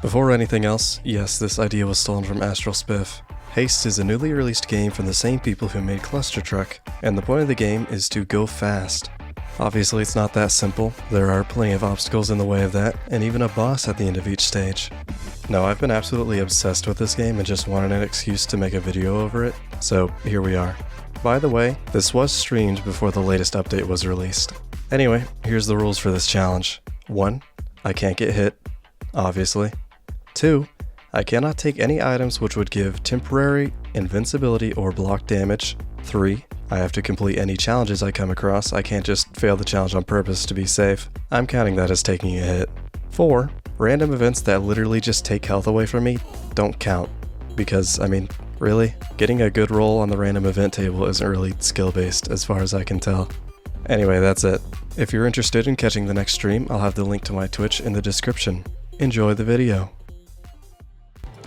Before anything else, yes, this idea was stolen from Astralspiff. HASTE is a newly released game from the same people who made Clustertruck, and the point of the game is to go fast. Obviously it's not that simple, there are plenty of obstacles in the way of that, and even a boss at the end of each stage. No, I've been absolutely obsessed with this game and just wanted an excuse to make a video over it, so here we are. By the way, this was streamed before the latest update was released. Anyway, here's the rules for this challenge. 1. I can't get hit, obviously. 2. I cannot take any items which would give temporary, invincibility, or block damage. 3. I have to complete any challenges I come across. I can't just fail the challenge on purpose to be safe. I'm counting that as taking a hit. 4. Random events that literally just take health away from me don't count. Because, I mean, really? Getting a good roll on the random event table isn't really skill-based as far as I can tell. Anyway, that's it. If you're interested in catching the next stream, I'll have the link to my Twitch in the description. Enjoy the video.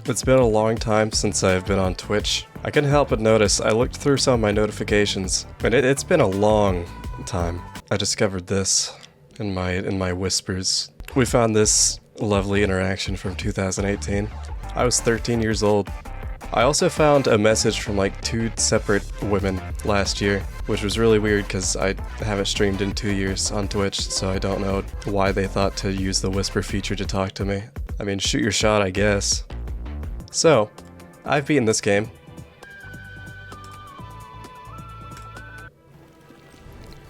It's been a long time since I've been on Twitch. I couldn't help but notice, I looked through some of my notifications, and it's been a long time. I discovered this in my whispers. We found this lovely interaction from 2018. I was 13 years old. I also found a message from like 2 separate women last year, which was really weird because I haven't streamed in 2 years on Twitch, so I don't know why they thought to use the whisper feature to talk to me. I mean, shoot your shot, I guess. So, I've beaten this game.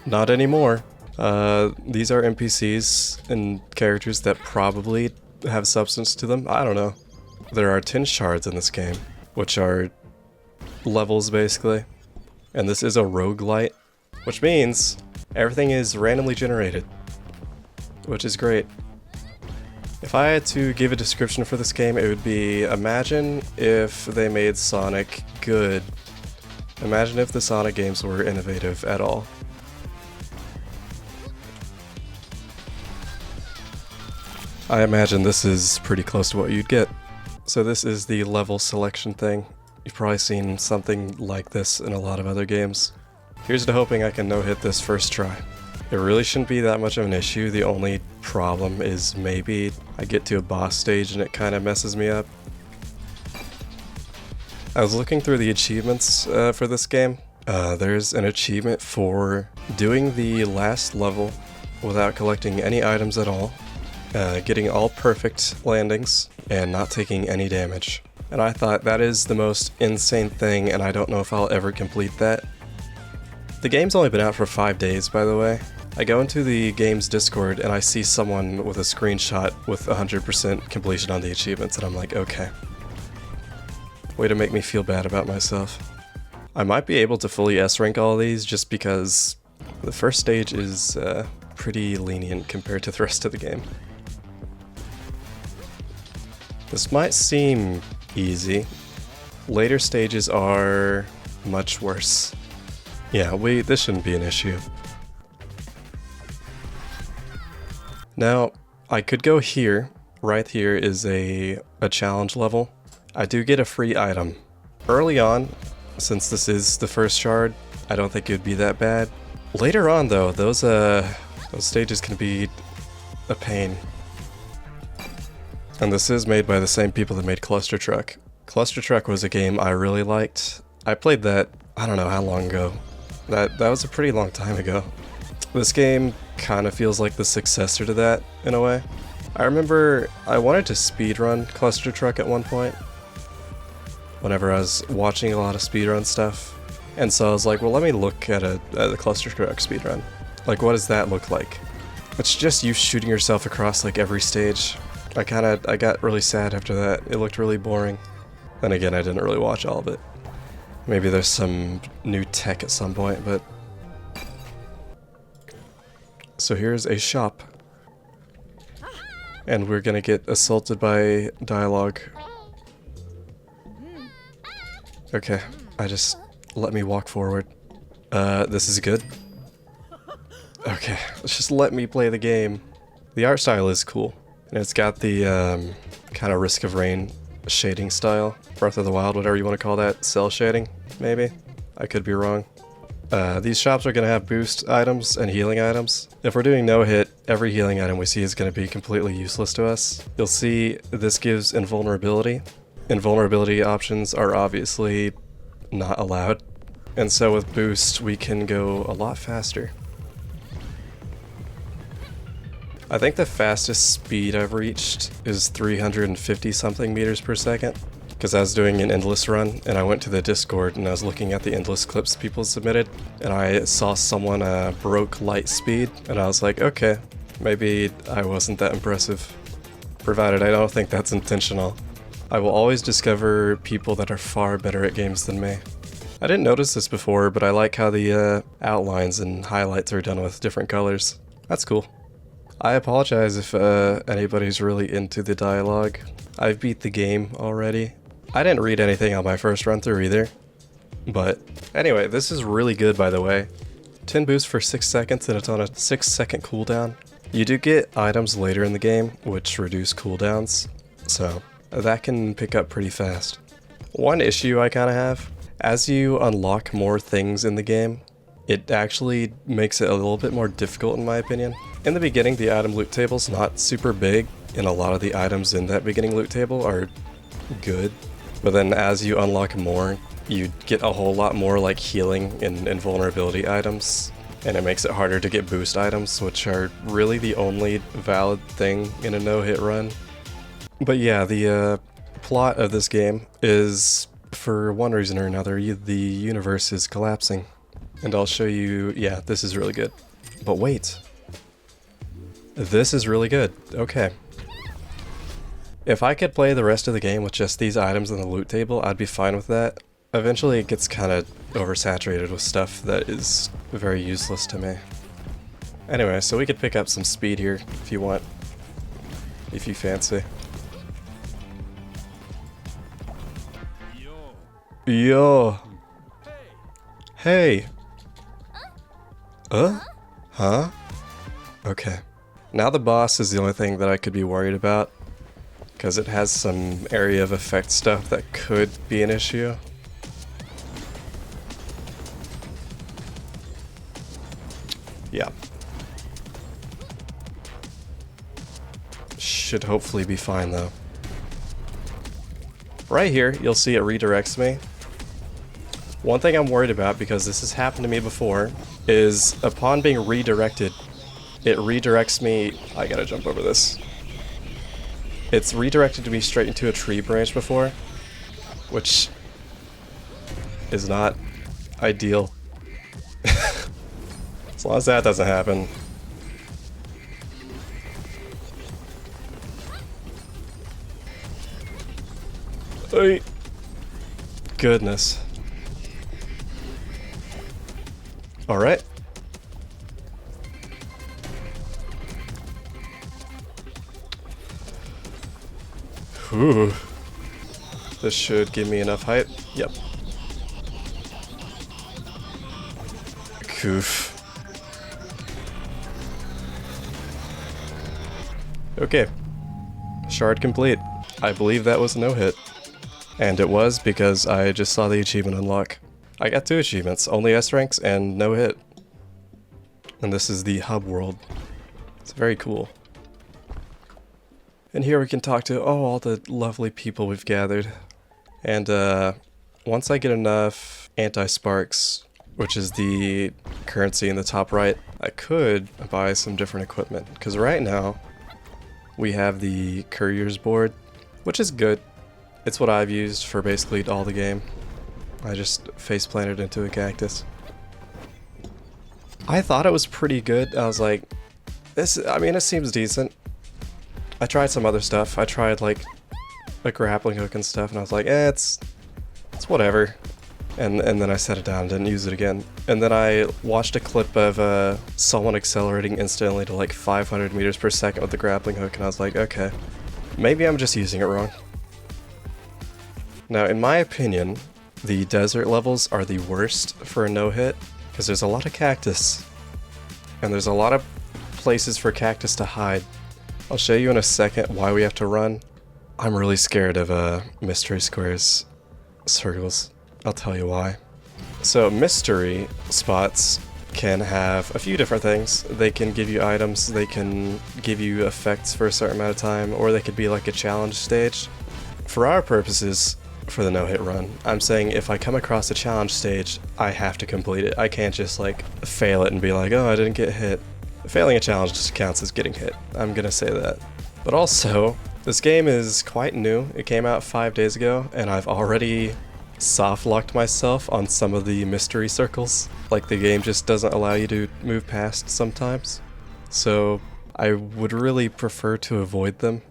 Not anymore. These are NPCs and characters that probably have substance to them. I don't know. There are 10 shards in this game, which are levels basically. And this is a roguelite, which means everything is randomly generated, which is great. If I had to give a description for this game, it would be, imagine if they made Sonic good. Imagine if the Sonic games were innovative at all. I imagine this is pretty close to what you'd get. So this is the level selection thing. You've probably seen something like this in a lot of other games. Here's to hoping I can no-hit this first try. It really shouldn't be that much of an issue. The only problem is maybe I get to a boss stage and it kind of messes me up. I was looking through the achievements for this game. There's an achievement for doing the last level without collecting any items at all, getting all perfect landings, and not taking any damage. And I thought that is the most insane thing, and I don't know if I'll ever complete that. The game's only been out for 5 days, by the way. I go into the game's Discord and I see someone with a screenshot with 100% completion on the achievements, and I'm like, okay. Way to make me feel bad about myself. I might be able to fully S-rank all of these just because the first stage is pretty lenient compared to the rest of the game. This might seem easy. Later stages are much worse. Yeah, this shouldn't be an issue. Now, I could go here. Right here is a challenge level. I do get a free item. Early on, since this is the first shard, I don't think it would be that bad. Later on though, those stages can be a pain. And this is made by the same people that made Clustertruck. Clustertruck was a game I really liked. I played that, I don't know how long ago. That was a pretty long time ago. This game kind of feels like the successor to that, in a way. I remember I wanted to speedrun Clustertruck at one point, whenever I was watching a lot of speedrun stuff. And so I was like, well, let me look at a Clustertruck speedrun. Like, what does that look like? It's just you shooting yourself across like every stage. I got really sad after that. It looked really boring. Then again, I didn't really watch all of it. Maybe there's some new tech at some point, but... So here's a shop. And we're gonna get assaulted by dialogue. Okay, let me walk forward. This is good. Okay, let's just let me play the game. The art style is cool. And it's got the kind of Risk of Rain shading style. Breath of the Wild, whatever you want to call that. Cell shading, maybe? I could be wrong. These shops are going to have boost items and healing items. If we're doing no hit, every healing item we see is going to be completely useless to us. You'll see this gives invulnerability. Invulnerability options are obviously not allowed. And so with boost, we can go a lot faster. I think the fastest speed I've reached is 350 something meters per second. Because I was doing an endless run, and I went to the Discord and I was looking at the endless clips people submitted, and I saw someone broke light speed, and I was like, okay, maybe I wasn't that impressive. Provided I don't think that's intentional. I will always discover people that are far better at games than me. I didn't notice this before, but I like how the outlines and highlights are done with different colors. That's cool. I apologize if anybody's really into the dialogue. I've beat the game already. I didn't read anything on my first run through either. But anyway, this is really good, by the way. 10 boost for 6 seconds and it's on a 6-second cooldown. You do get items later in the game which reduce cooldowns, so that can pick up pretty fast. One issue I kind of have, as you unlock more things in the game, it actually makes it a little bit more difficult in my opinion. In the beginning, the item loot table's not super big, and a lot of the items in that beginning loot table are good. But then as you unlock more, you get a whole lot more like healing and invulnerability items, and it makes it harder to get boost items, which are really the only valid thing in a no-hit run. But yeah, the plot of this game is, for one reason or another, the universe is collapsing. And I'll show you, yeah, this is really good. But wait. This is really good. Okay. If I could play the rest of the game with just these items in the loot table, I'd be fine with that. Eventually it gets kind of oversaturated with stuff that is very useless to me. Anyway, so we could pick up some speed here if you want. If you fancy. Yo. Hey. Huh? Okay. Now the boss is the only thing that I could be worried about, because it has some area of effect stuff that could be an issue. Yeah. Should hopefully be fine though. Right here, you'll see it redirects me. One thing I'm worried about, because this has happened to me before, is upon being redirected, it redirects me... I gotta jump over this. It's redirected me straight into a tree branch before, which is not ideal. As long as that doesn't happen. Hey. Goodness. Alright. Ooh. This should give me enough height. Yep. Coof. Okay. Shard complete. I believe that was no hit. And it was because I just saw the achievement unlock. I got 2 achievements, only S ranks and no hit. And this is the hub world. It's very cool. And here we can talk to all the lovely people we've gathered. And once I get enough anti-sparks, which is the currency in the top right, I could buy some different equipment. Because right now, we have the courier's board, which is good. It's what I've used for basically all the game. I just face planted into a cactus. I thought it was pretty good. I was like, I mean, it seems decent. I tried some other stuff. I tried like a grappling hook and stuff, and I was like, it's whatever. And then I set it down and didn't use it again. And then I watched a clip of someone accelerating instantly to like 500 meters per second with the grappling hook, and I was like, okay, maybe I'm just using it wrong. Now, in my opinion, the desert levels are the worst for a no-hit, because there's a lot of cactus, and there's a lot of places for cactus to hide. I'll show you in a second why we have to run. I'm really scared of mystery squares circles. I'll tell you why. So mystery spots can have a few different things. They can give you items, they can give you effects for a certain amount of time, or they could be like a challenge stage. For our purposes, for the no-hit run, I'm saying if I come across a challenge stage, I have to complete it. I can't just like fail it and be like, oh, I didn't get hit. Failing a challenge just counts as getting hit. I'm gonna say that. But also, this game is quite new. It came out 5 days ago, and I've already soft-locked myself on some of the mystery circles. Like, the game just doesn't allow you to move past sometimes. So, I would really prefer to avoid them.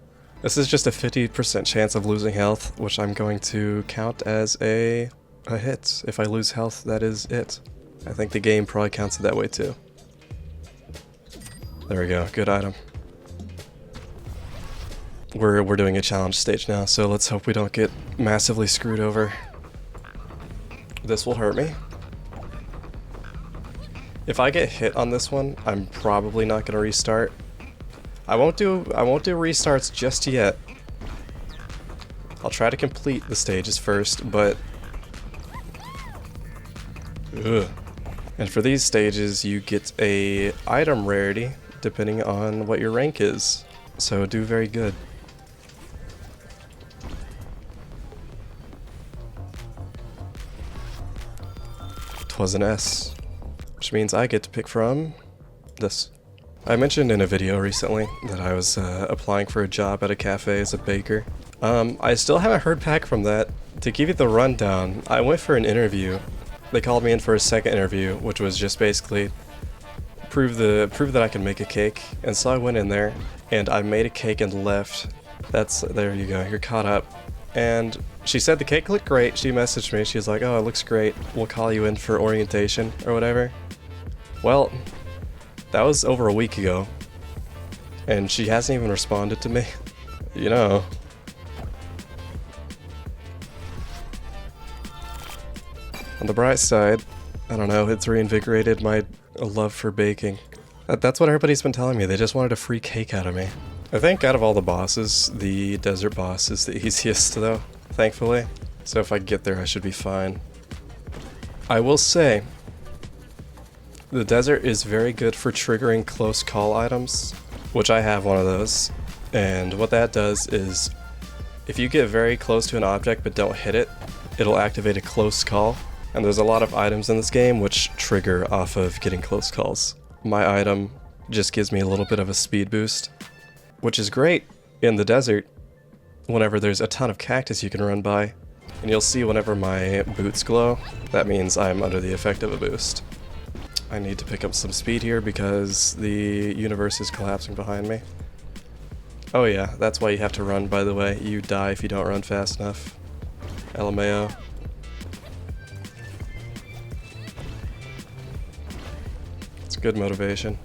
This is just a 50% chance of losing health, which I'm going to count as a hit. If I lose health, that is it. I think the game probably counts it that way too. There we go, good item. We're doing a challenge stage now, so let's hope we don't get massively screwed over. This will hurt me. If I get hit on this one, I'm probably not gonna restart. I won't do restarts just yet. I'll try to complete the stages first, but ugh. And for these stages, you get a item rarity depending on what your rank is. So do very good. Twas an S, which means I get to pick from this. I mentioned in a video recently that I was applying for a job at a cafe as a baker. I still haven't heard back from that. To give you the rundown, I went for an interview. They called me in for a second interview, which was just basically prove that I can make a cake. And so I went in there and I made a cake and left. There you go, you're caught up. And she said the cake looked great. She messaged me, she was like, oh, it looks great. We'll call you in for orientation or whatever. Well, that was over a week ago. And she hasn't even responded to me. You know. On the bright side, I don't know, it's reinvigorated my love for baking. That's what everybody's been telling me. They just wanted a free cake out of me. I think out of all the bosses, the desert boss is the easiest though, thankfully. So if I get there, I should be fine. I will say, the desert is very good for triggering close call items, which I have one of those. And what that does is, if you get very close to an object but don't hit it, it'll activate a close call. And there's a lot of items in this game which trigger off of getting close calls. My item just gives me a little bit of a speed boost, which is great in the desert whenever there's a ton of cactus you can run by. And you'll see whenever my boots glow, that means I'm under the effect of a boost. I need to pick up some speed here because the universe is collapsing behind me. Oh yeah, that's why you have to run, by the way. You die if you don't run fast enough. LMAO. It's good motivation.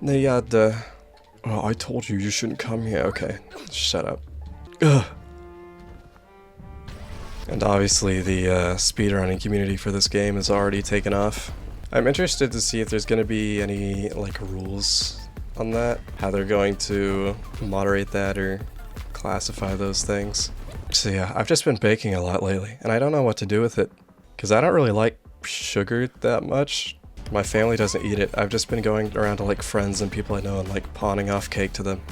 Nayada. Oh, I told you shouldn't come here. Okay, shut up. Ugh. And obviously the speedrunning community for this game is already taken off. I'm interested to see if there's going to be any like rules on that, how they're going to moderate that or classify those things. So yeah, I've just been baking a lot lately, and I don't know what to do with it, because I don't really like sugar that much. My family doesn't eat it. I've just been going around to like friends and people I know and like pawning off cake to them.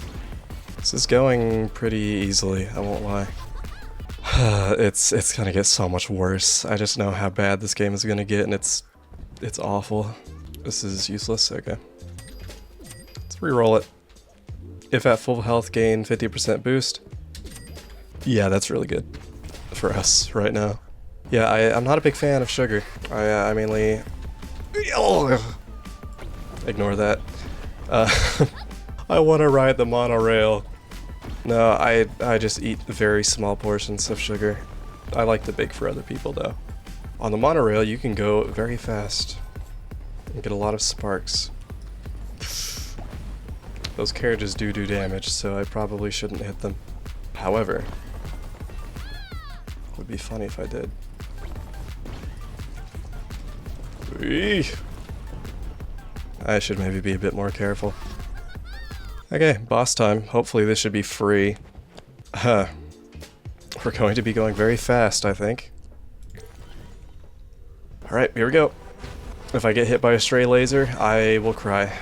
This is going pretty easily, I won't lie. It's gonna get so much worse. I just know how bad this game is gonna get, and it's awful. This is useless. Okay. Let's re-roll it. If at full health gain 50% boost. Yeah, that's really good for us right now. Yeah, I'm not a big fan of sugar. I mainly... Ignore that. I want to ride the monorail. No, I just eat very small portions of sugar. I like to bake for other people though. On the monorail you can go very fast and get a lot of sparks. Those carriages do damage, so I probably shouldn't hit them. However, it would be funny if I did. Eee. I should maybe be a bit more careful. Okay, boss time. Hopefully this should be free. We're going to be going very fast, I think. Alright, here we go. If I get hit by a stray laser, I will cry.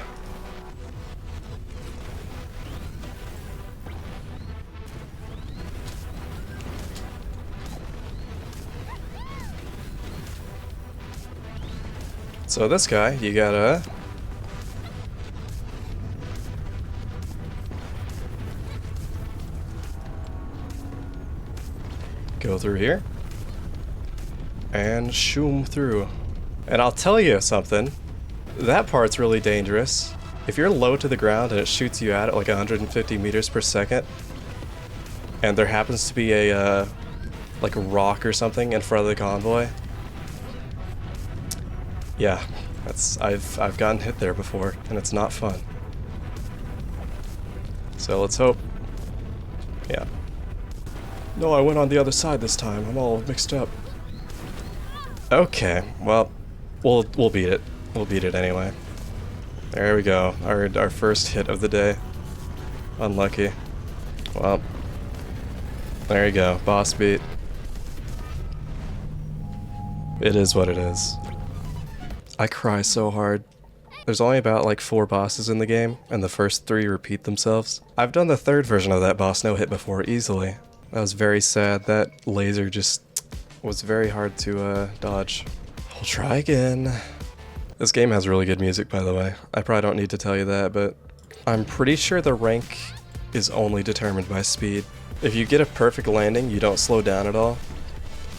So this guy, you gotta... go through here. And shoom through. And I'll tell you something. That part's really dangerous. If you're low to the ground and it shoots you out at like 150 meters per second, and there happens to be a like a rock or something in front of the convoy, yeah, I've gotten hit there before, and it's not fun. So let's hope. Yeah. No, I went on the other side this time. I'm all mixed up. Okay, well, we'll beat it. We'll beat it anyway. There we go. Our first hit of the day. Unlucky. Well, there you go. Boss beat. It is what it is. I cry so hard. There's only about like 4 bosses in the game, and the first 3 repeat themselves. I've done the 3rd version of that boss no hit before easily. That was very sad. That laser just was very hard to dodge. I'll try again. This game has really good music, by the way. I probably don't need to tell you that, but I'm pretty sure the rank is only determined by speed. If you get a perfect landing, you don't slow down at all.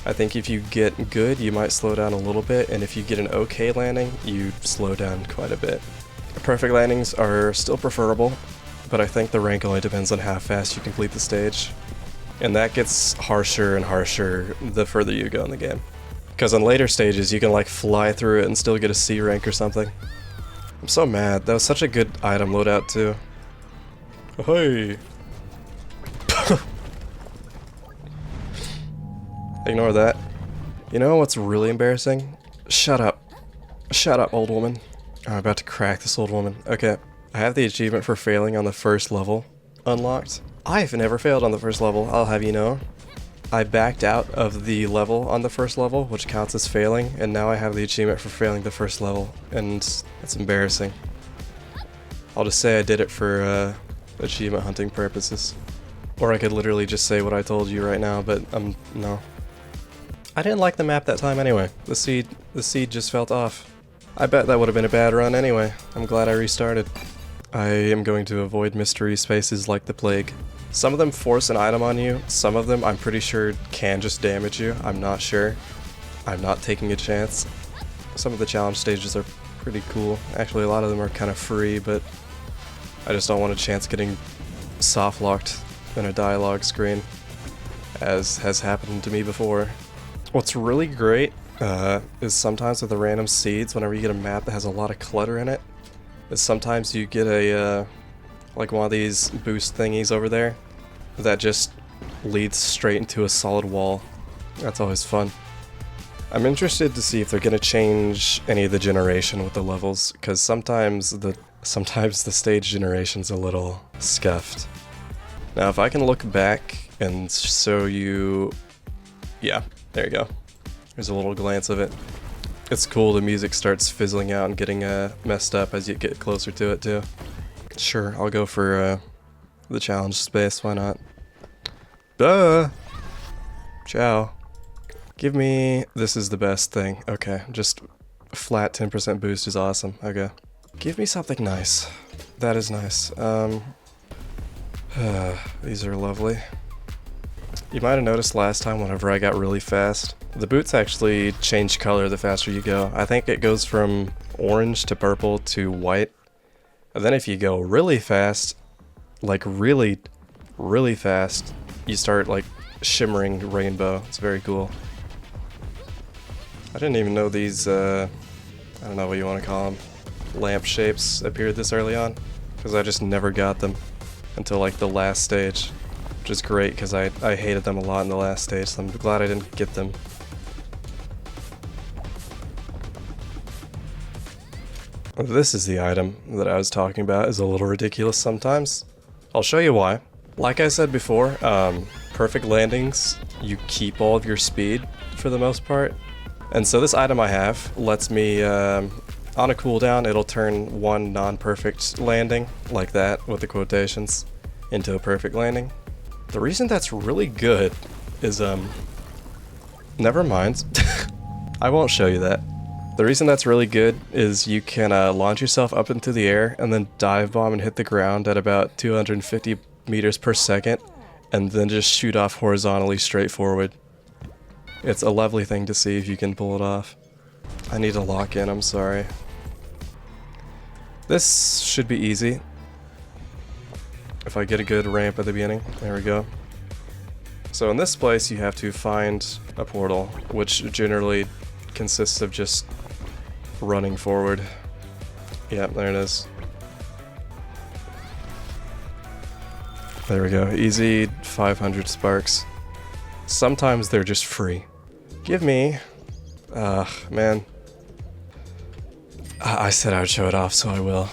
I think if you get good, you might slow down a little bit, and if you get an okay landing, you slow down quite a bit. Perfect landings are still preferable, but I think the rank only depends on how fast you complete the stage. And that gets harsher and harsher the further you go in the game. Because on later stages, you can like fly through it and still get a C rank or something. I'm so mad. That was such a good item loadout too. Hey! Ignore that. You know what's really embarrassing? Shut up. Shut up, old woman. I'm about to crack this old woman. Okay, I have the achievement for failing on the first level unlocked. I've never failed on the first level, I'll have you know. I backed out of the level on the first level, which counts as failing, and now I have the achievement for failing the first level, and it's embarrassing. I'll just say I did it for achievement hunting purposes. Or I could literally just say what I told you right now, but no. I didn't like the map that time anyway. The seed just felt off. I bet that would have been a bad run anyway. I'm glad I restarted. I am going to avoid mystery spaces like the plague. Some of them force an item on you, some of them I'm pretty sure can just damage you. I'm not sure. I'm not taking a chance. Some of the challenge stages are pretty cool. Actually, a lot of them are kind of free, but I just don't want a chance getting soft locked in a dialogue screen, as has happened to me before. What's really great is sometimes with the random seeds, whenever you get a map that has a lot of clutter in it, is sometimes you get a like one of these boost thingies over there that just leads straight into a solid wall. That's always fun. I'm interested to see if they're gonna change any of the generation with the levels, because sometimes the stage generation's a little scuffed. Now if I can look back and show you, yeah, there you go. There's a little glance of it. It's cool, the music starts fizzling out and getting messed up as you get closer to it too. Sure, I'll go for the challenge space, why not? Duh! Ciao. Give me... this is the best thing. Okay, just flat 10% boost is awesome. Okay. Give me something nice. That is nice. These are lovely. You might have noticed last time whenever I got really fast, the boots actually change color the faster you go. I think it goes from orange to purple to white. And then if you go really fast, like really, really fast, you start like shimmering rainbow. It's very cool. I didn't even know these, I don't know what you want to call them, lamp shapes appeared this early on, because I just never got them until like the last stage. Which is great, because I hated them a lot in the last stage, so I'm glad I didn't get them. This is the item that I was talking about. Is a little ridiculous sometimes. I'll show you why. Like I said before, perfect landings, you keep all of your speed for the most part. And so this item I have lets me, on a cooldown, it'll turn one non-perfect landing, like that, with the quotations, into a perfect landing. The reason that's really good is, never mind. I won't show you that. The reason that's really good is you can launch yourself up into the air and then dive bomb and hit the ground at about 250 meters per second, and then just shoot off horizontally straight forward. It's a lovely thing to see if you can pull it off. I need to lock in, I'm sorry. This should be easy. If I get a good ramp at the beginning. There we go. So in this place you have to find a portal, which generally consists of just running forward. Yep, there it is. There we go. Easy 500 sparks. Sometimes they're just free. Give me... man. I said I would show it off, so I will.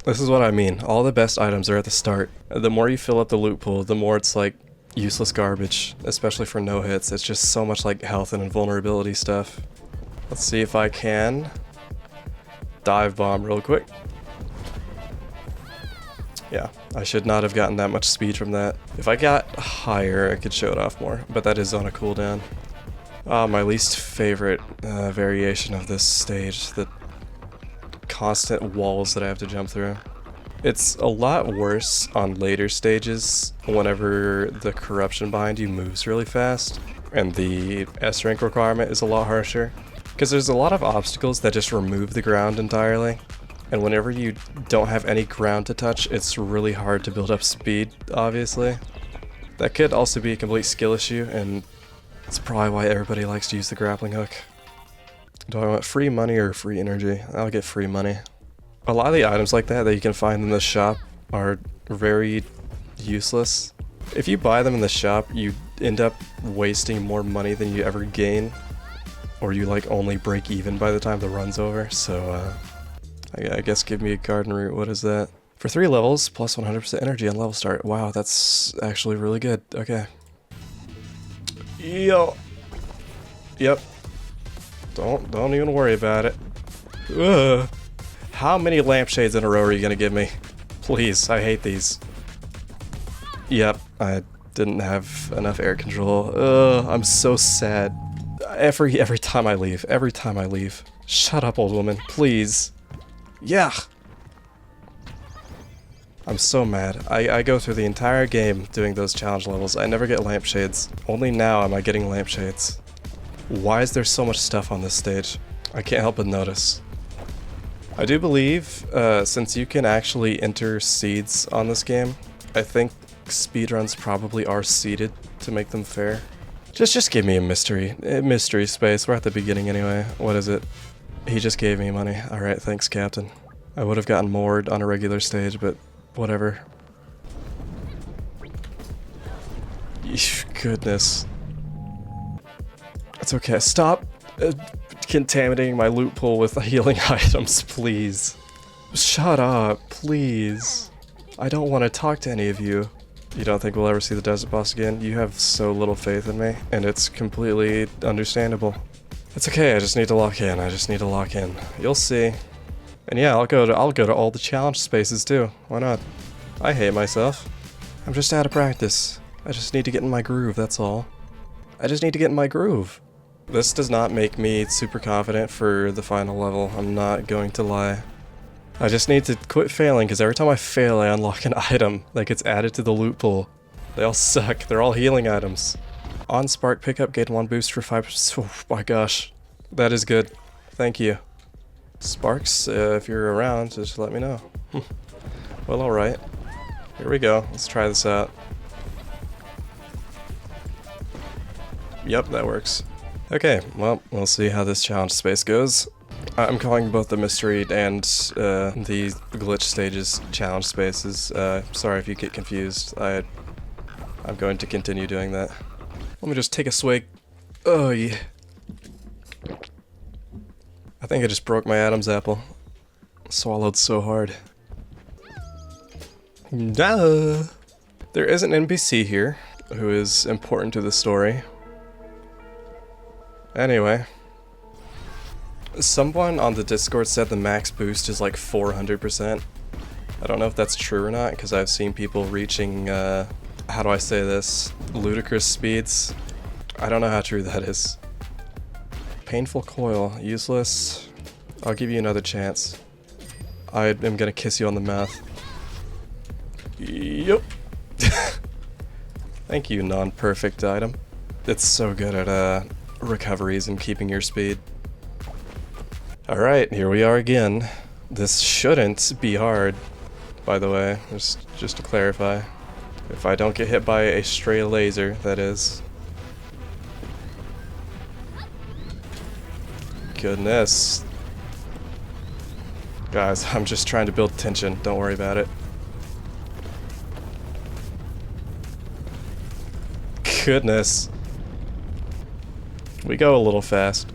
This is what I mean. All the best items are at the start. The more you fill up the loot pool, the more it's like useless garbage, especially for no hits. It's just so much like health and invulnerability stuff. Let's see if I can dive bomb real quick. Yeah, I should not have gotten that much speed from that. If I got higher, I could show it off more, but that is on a cooldown. My least favorite variation of this stage, the constant walls that I have to jump through. It's a lot worse on later stages whenever the corruption behind you moves really fast, and the S rank requirement is a lot harsher. Because there's a lot of obstacles that just remove the ground entirely, and whenever you don't have any ground to touch, it's really hard to build up speed, obviously. That could also be a complete skill issue, and it's probably why everybody likes to use the grappling hook. Do I want free money or free energy? I'll get free money. A lot of the items like that you can find in the shop are very useless. If you buy them in the shop, you end up wasting more money than you ever gain, or you like only break even by the time the run's over, so I guess give me a garden route. What is that? For 3 levels, plus 100% energy on level start. Wow, that's actually really good. Okay. Yo. Yep. Don't even worry about it. Ugh. How many lampshades in a row are you gonna give me? Please, I hate these. Yep, I didn't have enough air control. Ugh, I'm so sad. Every time I leave, Shut up, old woman, please. Yeah. I'm so mad. I go through the entire game doing those challenge levels. I never get lampshades. Only now am I getting lampshades. Why is there so much stuff on this stage? I can't help but notice. I do believe, since you can actually enter seeds on this game, I think speedruns probably are seeded to make them fair. Just give me a mystery space. We're at the beginning anyway. What is it? He just gave me money. Alright, thanks, Captain. I would have gotten moored on a regular stage, but whatever. Goodness. It's okay. Stop contaminating my loot pool with healing items, please. Shut up, please. I don't want to talk to any of you. You don't think we'll ever see the desert boss again? You have so little faith in me, and it's completely understandable. It's okay, I just need to lock in. You'll see. And yeah, I'll go to all the challenge spaces too. Why not? I hate myself. I'm just out of practice. I just need to get in my groove, that's all. This does not make me super confident for the final level, I'm not going to lie. I just need to quit failing, because every time I fail I unlock an item that gets added to the loot pool. They all suck, they're all healing items. On spark pickup, gain 1 boost for 5%. Oh my gosh, that is good. Thank you. Sparks, if you're around, just let me know. Well, alright. Here we go, let's try this out. Yep, that works. Okay, well, we'll see how this challenge space goes. I'm calling both the mystery and the glitch stages challenge spaces. Sorry if you get confused. I'm going to continue doing that. Let me just take a swig. Oh yeah. I think I just broke my Adam's apple. Swallowed so hard. Duh. There is an NPC here who is important to the story. Anyway, Someone on the Discord said the max boost is like 400%. I don't know if that's true or not, because I've seen people reaching, how do I say this, ludicrous speeds. I don't know how true that is. Painful coil, useless. I'll give you another chance. I am gonna kiss you on the mouth. Yup. Thank you, non-perfect item. It's so good at recoveries and keeping your speed. Alright, here we are again. This shouldn't be hard, by the way, just to clarify. If I don't get hit by a stray laser, that is. Goodness. Guys, I'm just trying to build tension, don't worry about it. Goodness. We go a little fast.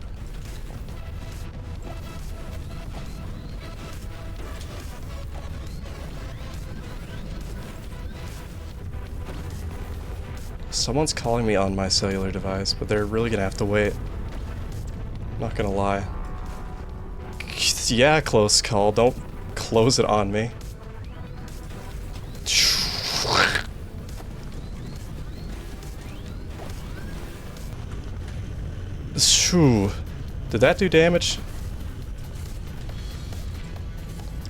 Someone's calling me on my cellular device, but they're really gonna have to wait. Not gonna lie. Yeah, close call. Don't close it on me. Shoo. Did that do damage?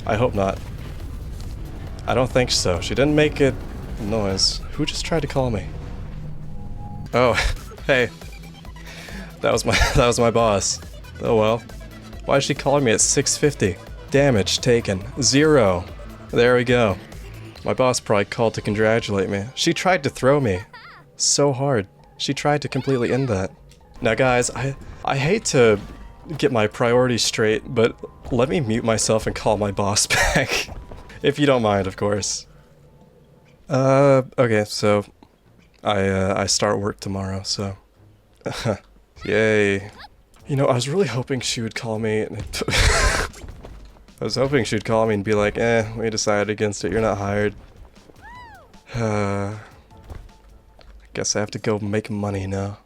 I hope not. I don't think so. She didn't make a noise. Who just tried to call me? Oh, hey. That was my boss. Oh well. Why is she calling me at 650? Damage taken. 0. There we go. My boss probably called to congratulate me. She tried to throw me. So hard. She tried to completely end that. Now guys, I hate to get my priorities straight, but let me mute myself and call my boss back. If you don't mind, of course. Okay, so I start work tomorrow, so yay. You know, I was really hoping she would call me and I was hoping she'd call me and be like, we decided against it, you're not hired. I guess I have to go make money now.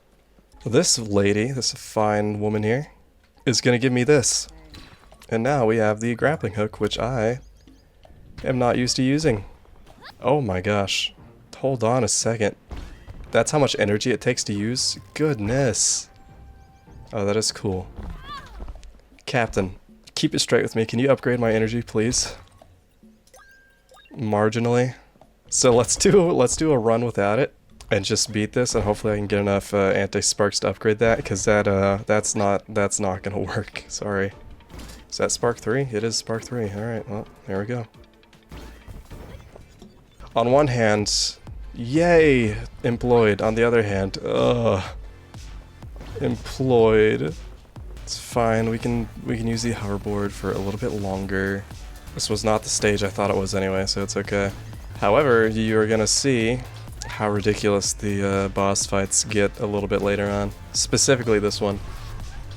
This lady, this fine woman here, is gonna give me this. And now we have the grappling hook, which I am not used to using. Oh my gosh. Hold on a second. That's how much energy it takes to use? Goodness. Oh, that is cool. Captain, keep it straight with me. Can you upgrade my energy, please? Marginally. So let's do a run without it and just beat this, and hopefully I can get enough anti-sparks to upgrade that, because that's not gonna work. Sorry. Is that Spark 3? It is Spark 3. Alright, well, there we go. On one hand, yay, employed. On the other hand, employed. It's fine. We can use the hoverboard for a little bit longer. This was not the stage I thought it was anyway, so it's okay. However, you are gonna see how ridiculous the boss fights get a little bit later on. Specifically this one.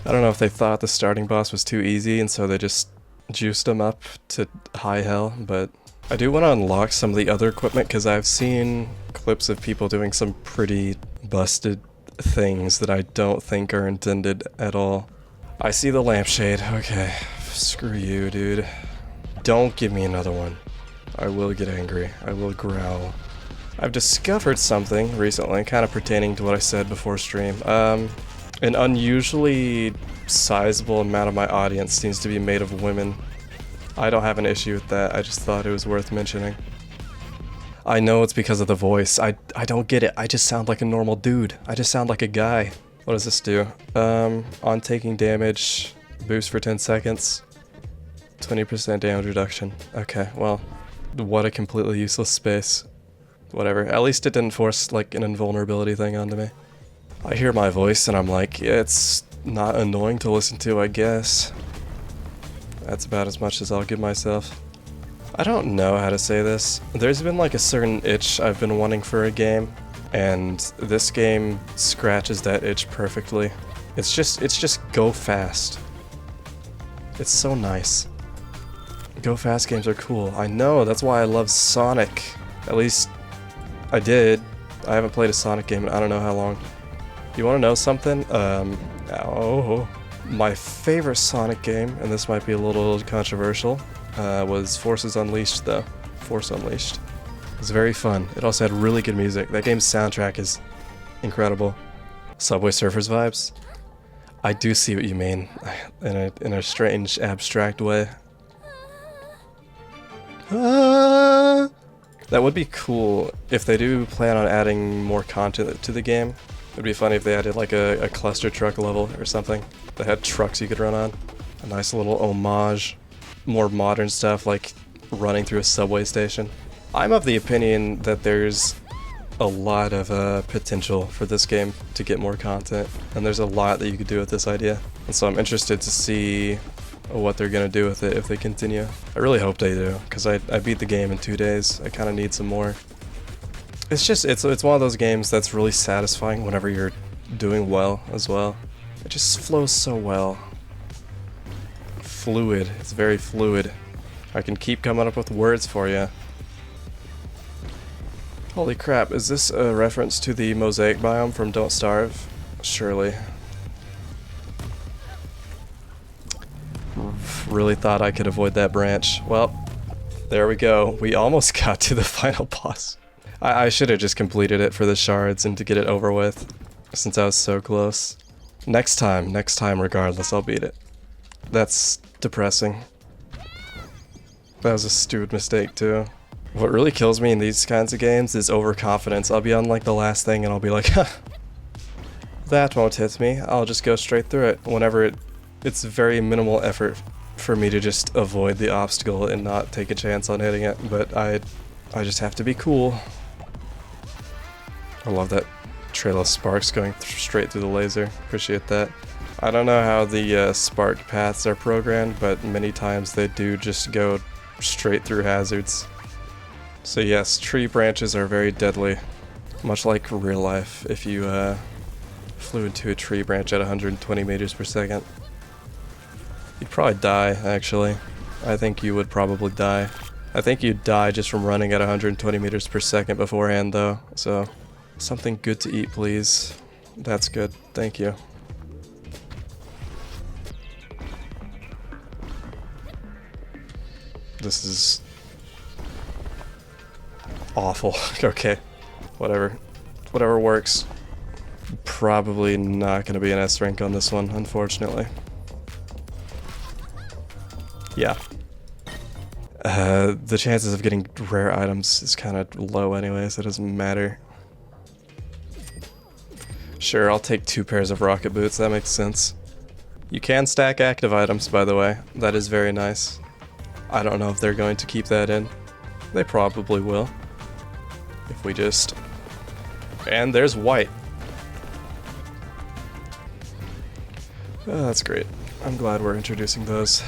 I don't know if they thought the starting boss was too easy and so they just juiced him up to high hell, but I do want to unlock some of the other equipment because I've seen clips of people doing some pretty busted things that I don't think are intended at all. I see the lampshade. Okay, screw you, dude. Don't give me another one. I will get angry. I will growl. I've discovered something recently, kind of pertaining to what I said before stream. An unusually sizable amount of my audience seems to be made of women. I don't have an issue with that, I just thought it was worth mentioning. I know it's because of the voice. I don't get it. I just sound like a normal dude. I just sound like a guy. What does this do? On taking damage, boost for 10 seconds, 20% damage reduction. Okay, well, what a completely useless space. Whatever. At least it didn't force, like, an invulnerability thing onto me. I hear my voice and I'm like, yeah, it's not annoying to listen to, I guess. That's about as much as I'll give myself. I don't know how to say this. There's been like a certain itch I've been wanting for a game, and this game scratches that itch perfectly. It's just go fast. It's so nice. Go fast games are cool. I know, that's why I love Sonic. At least I did. I haven't played a Sonic game in I don't know how long. You wanna know something? Oh. My favorite Sonic game, and this might be a little controversial, was Forces Unleashed though. Force Unleashed. It was very fun. It also had really good music. That game's soundtrack is incredible. Subway Surfers vibes. I do see what you mean, in a strange, abstract way. That would be cool if they do plan on adding more content to the game. It'd be funny if they added like a Clustertruck level or something that had trucks you could run on. A nice little homage. More modern stuff like running through a subway station. I'm of the opinion that there's a lot of potential for this game to get more content, and there's a lot that you could do with this idea. And so I'm interested to see what they're gonna do with it if they continue. I really hope they do, because I beat the game in 2 days. I kind of need some more. It's just, it's one of those games that's really satisfying whenever you're doing well as well. It just flows so well. Fluid. It's very fluid. I can keep coming up with words for you. Holy crap, is this a reference to the mosaic biome from Don't Starve? Surely. Really thought I could avoid that branch. Well, there we go. We almost got to the final boss. I should have just completed it for the shards and to get it over with, since I was so close. Next time regardless, I'll beat it. That's depressing. That was a stupid mistake too. What really kills me in these kinds of games is overconfidence. I'll be on like the last thing and I'll be like, huh, that won't hit me. I'll just go straight through it. Whenever it's very minimal effort for me to just avoid the obstacle and not take a chance on hitting it, but I just have to be cool. I love that trail of sparks going straight through the laser. Appreciate that. I don't know how the spark paths are programmed, but many times they do just go straight through hazards. So yes, tree branches are very deadly, much like real life if you flew into a tree branch at 120 meters per second. You'd probably die, actually. I think you would probably die. I think you'd die just from running at 120 meters per second beforehand though, so something good to eat please. That's good, thank you. This is awful. Okay, whatever works. Probably not gonna be an S rank on this one, unfortunately. Yeah. The chances of getting rare items is kind of low anyway, so it doesn't matter. Sure, I'll take 2 pairs of rocket boots, that makes sense. You can stack active items, by the way. That is very nice. I don't know if they're going to keep that in. They probably will. If we just... And there's white. Oh, that's great. I'm glad we're introducing those.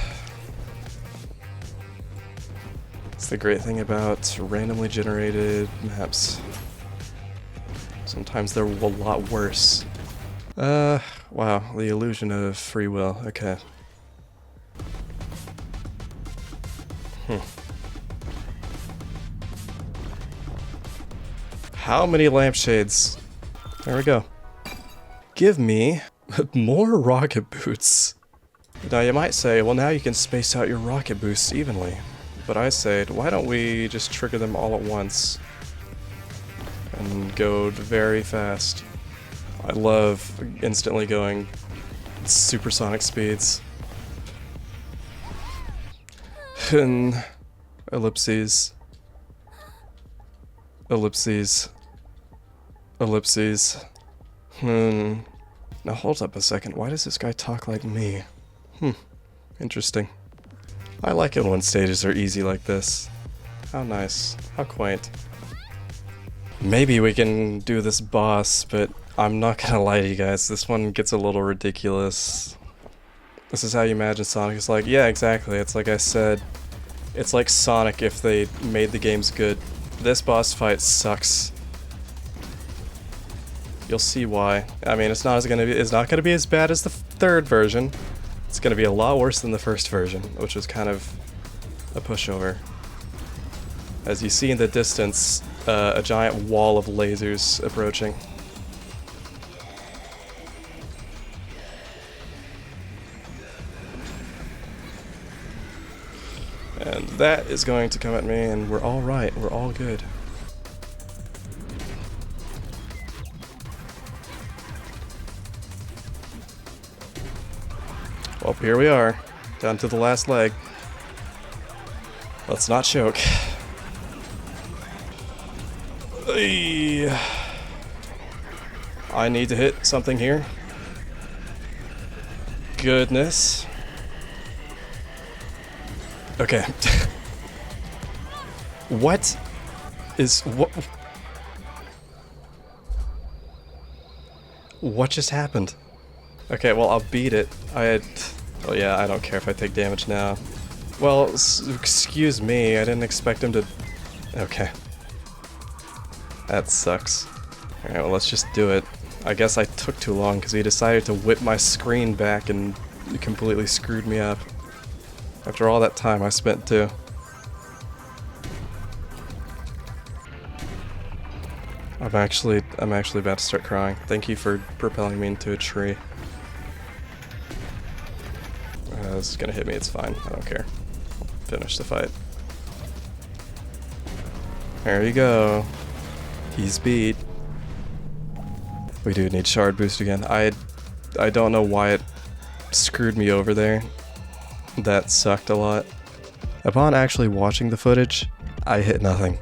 It's the great thing about randomly generated maps. Sometimes they're a lot worse. Wow, the illusion of free will, okay. How many lampshades? There we go. Give me more rocket boots. Now you might say, well now you can space out your rocket boosts evenly. But I say, why don't we just trigger them all at once? And go very fast. I love instantly going supersonic speeds. Ellipses. Ellipses. Ellipses. Now hold up a second, why does this guy talk like me? Interesting. I like it when stages are easy like this. How nice. How quaint. Maybe we can do this boss, but I'm not gonna lie to you guys, this one gets a little ridiculous. This is how you imagine Sonic. It's like, yeah, exactly. It's like I said. It's like Sonic if they made the games good. This boss fight sucks. You'll see why. I mean, it's not gonna be as bad as the 3rd version. It's gonna be a lot worse than the 1st version, which was kind of a pushover. As you see in the distance, a giant wall of lasers approaching. And that is going to come at me, and we're all right. We're all good. Well, here we are, down to the last leg. Let's not choke. I need to hit something here. Goodness. Okay. What just happened? Okay, well, I'll beat it. Oh yeah, I don't care if I take damage now. Well, excuse me, I didn't expect him to... Okay. That sucks. Alright, well, let's just do it. I guess I took too long because he decided to whip my screen back and completely screwed me up. After all that time I spent too. I'm actually about to start crying. Thank you for propelling me into a tree. This is gonna hit me, it's fine. I don't care. Finish the fight. There you go. He's beat. We do need shard boost again. I don't know why it screwed me over there. That sucked a lot. Upon actually watching the footage, I hit nothing.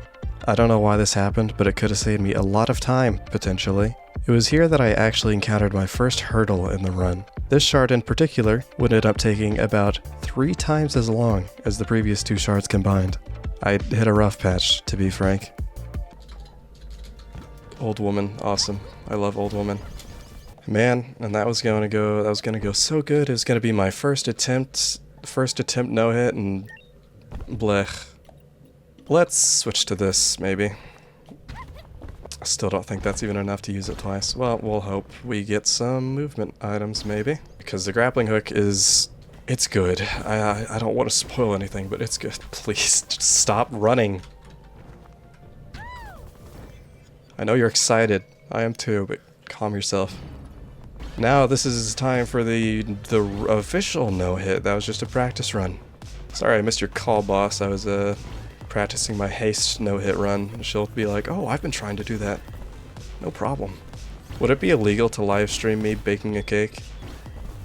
I don't know why this happened, but it could have saved me a lot of time, potentially. It was here that I actually encountered my first hurdle in the run. This shard in particular would end up taking about 3 times as long as the previous 2 shards combined. I hit a rough patch, to be frank. Old woman, awesome. I love old woman. Man, and that was gonna go so good. It was gonna be my first attempt no hit, and blech. Let's switch to this, maybe. I still don't think that's even enough to use it twice. Well, we'll hope we get some movement items, maybe. Because the grappling hook is... it's good. I don't want to spoil anything, but it's good. Please, just stop running. I know you're excited. I am too, but calm yourself. Now this is time for the official no-hit. That was just a practice run. Sorry I missed your call, boss. I was practicing my haste no-hit run. She'll be like, oh, I've been trying to do that. No problem. Would it be illegal to live stream me baking a cake?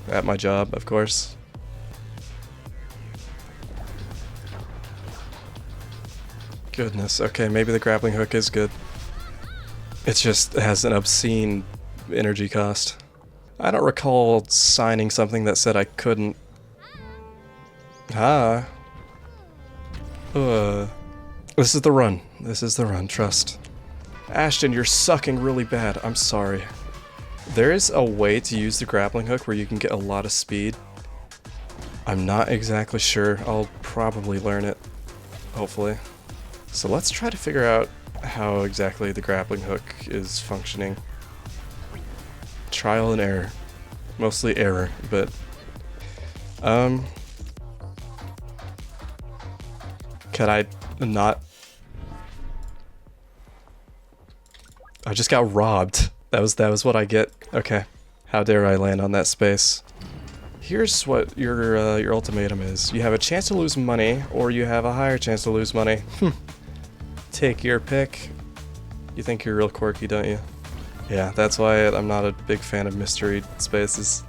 At my job, of course. Goodness, okay, maybe the grappling hook is good. It just has an obscene energy cost. I don't recall signing something that said I couldn't... This is the run. This is the run, trust. Ashton, you're sucking really bad. I'm sorry. There is a way to use the grappling hook where you can get a lot of speed. I'm not exactly sure. I'll probably learn it. Hopefully. So let's try to figure out how exactly the grappling hook is functioning. Trial and error. Mostly error, but... Could I not... I just got robbed. That was what I get. Okay. How dare I land on that space. Here's what your ultimatum is. You have a chance to lose money, or you have a higher chance to lose money. Take your pick. You think you're real quirky, don't you? Yeah, that's why I'm not a big fan of mystery spaces.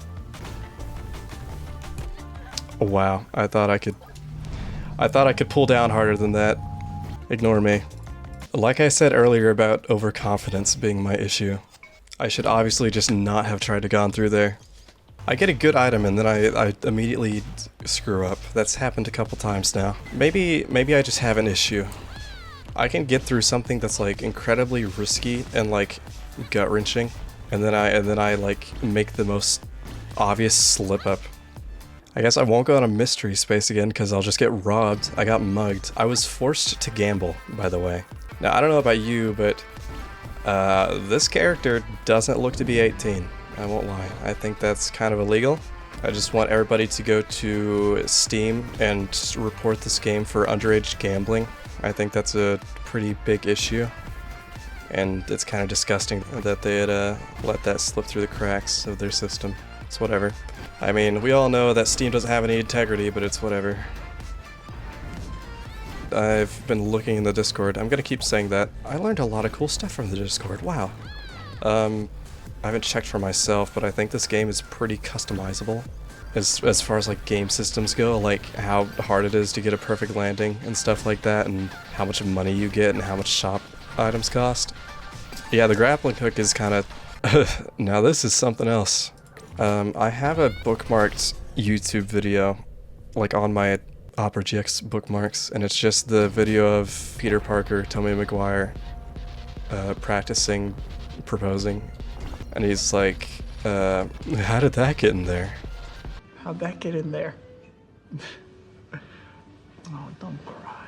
Oh, wow, I thought I could pull down harder than that. Ignore me. Like I said earlier about overconfidence being my issue, I should obviously just not have tried to gone through there. I get a good item and then I immediately screw up. That's happened a couple times now. Maybe I just have an issue. I can get through something that's like incredibly risky and like gut-wrenching, and then I like make the most obvious slip up. I guess I won't go on a mystery space again because I'll just get robbed. I got mugged. I was forced to gamble, by the way. Now, I don't know about you, but this character doesn't look to be 18. I won't lie. I think that's kind of illegal. I just want everybody to go to Steam and report this game for underage gambling. I think that's a pretty big issue. And it's kind of disgusting that they had let that slip through the cracks of their system. It's whatever. I mean, we all know that Steam doesn't have any integrity, but it's whatever. I've been looking in the Discord. I'm gonna keep saying that. I learned a lot of cool stuff from the Discord. Wow. I haven't checked for myself, but I think this game is pretty customizable. As far as like game systems go, like how hard it is to get a perfect landing and stuff like that, and how much money you get and how much shop items cost. Yeah, the grappling hook is kind of... now this is something else. I have a bookmarked YouTube video, like on my Opera GX bookmarks, and it's just the video of Peter Parker, Tobey Maguire, practicing proposing, and he's like, how did that get in there? How'd that get in there? Oh, don't cry.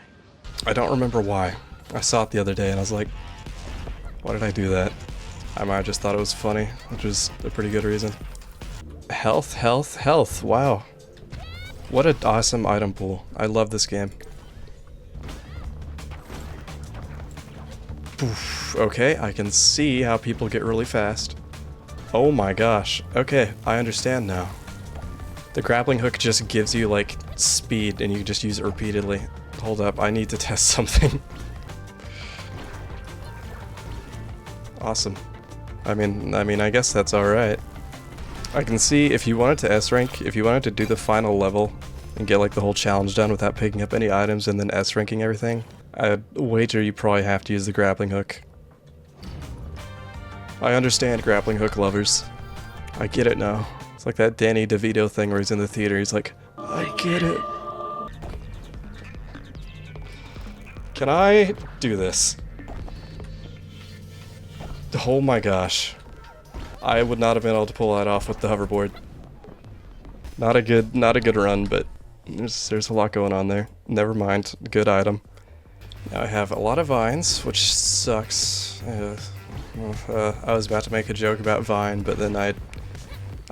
I don't remember why. I saw it the other day and I was like, why did I do that? I might have just thought it was funny, which was a pretty good reason. Health, health, health. Wow. What an awesome item pool. I love this game. Oof, okay, I can see how people get really fast. Oh my gosh. Okay, I understand now. The grappling hook just gives you like speed and you just use it repeatedly. Hold up, I need to test something. Awesome. I mean, I guess that's alright. I can see if you wanted to S-rank, if you wanted to do the final level and get like the whole challenge done without picking up any items and then S-ranking everything, I'd wager you probably have to use the grappling hook. I understand, grappling hook lovers. I get it now. It's like that Danny DeVito thing where he's in the theater, he's like, I get it. Can I do this? Oh my gosh. I would not have been able to pull that off with the hoverboard. Not a good run, but there's a lot going on there. Never mind, good item. Now I have a lot of vines, which sucks. I was about to make a joke about Vine, but then I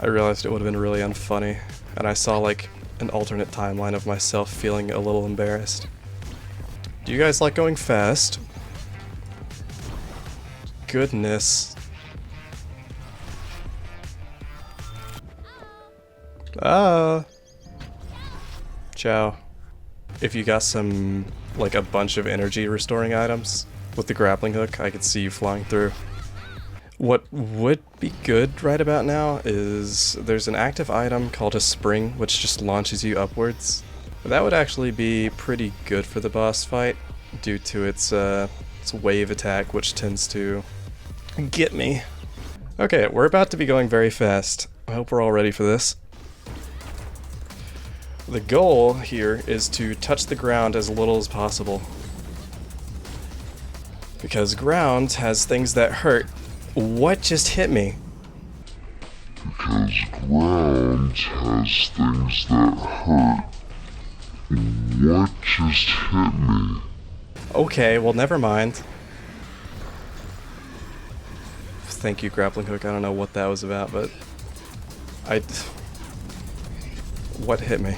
realized it would have been really unfunny, and I saw like an alternate timeline of myself feeling a little embarrassed. Do you guys like going fast? Goodness. Ciao. If you got some, like a bunch of energy restoring items with the grappling hook, I could see you flying through. What would be good right about now is there's an active item called a spring, which just launches you upwards. That would actually be pretty good for the boss fight due to its wave attack, which tends to get me. Okay, we're about to be going very fast. I hope we're all ready for this. The goal here is to touch the ground as little as possible, because ground has things that hurt. What just hit me? Because ground has things that hurt. What just hit me? Okay, well never mind. Thank you, grappling hook. I don't know what that was about, but what hit me?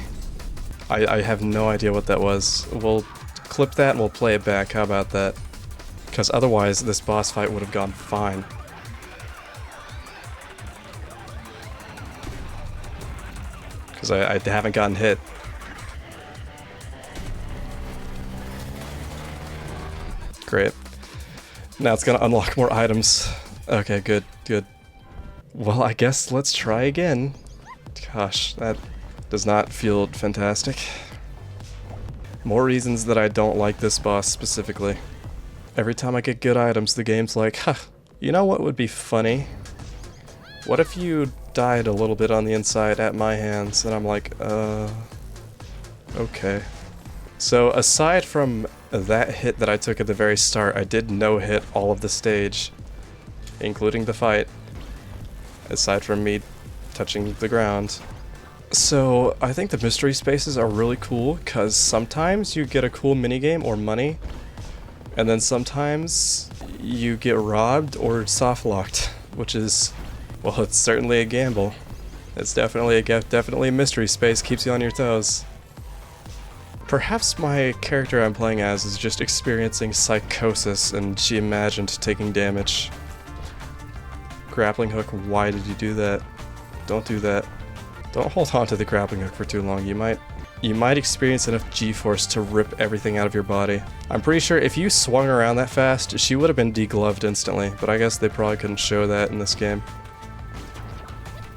I have no idea what that was. We'll clip that and we'll play it back. How about that? Because otherwise this boss fight would have gone fine. Because I haven't gotten hit. Great. Now it's gonna unlock more items. Okay, good, good. Well, I guess let's try again. Gosh, that does not feel fantastic. More reasons that I don't like this boss specifically. Every time I get good items, the game's like, huh, you know what would be funny? What if you died a little bit on the inside at my hands? And I'm like, okay. So aside from that hit that I took at the very start, I did no-hit all of the stage, including the fight, aside from me touching the ground. So I think the mystery spaces are really cool, because sometimes you get a cool minigame or money, and then sometimes you get robbed or soft-locked, which is, well, it's certainly a gamble. It's definitely a mystery space, keeps you on your toes. Perhaps my character I'm playing as is just experiencing psychosis and she imagined taking damage. Grappling hook, why did you do that? Don't do that. Don't hold on to the grappling hook for too long, you might you might experience enough G-force to rip everything out of your body. I'm pretty sure if you swung around that fast, she would have been degloved instantly, but I guess they probably couldn't show that in this game.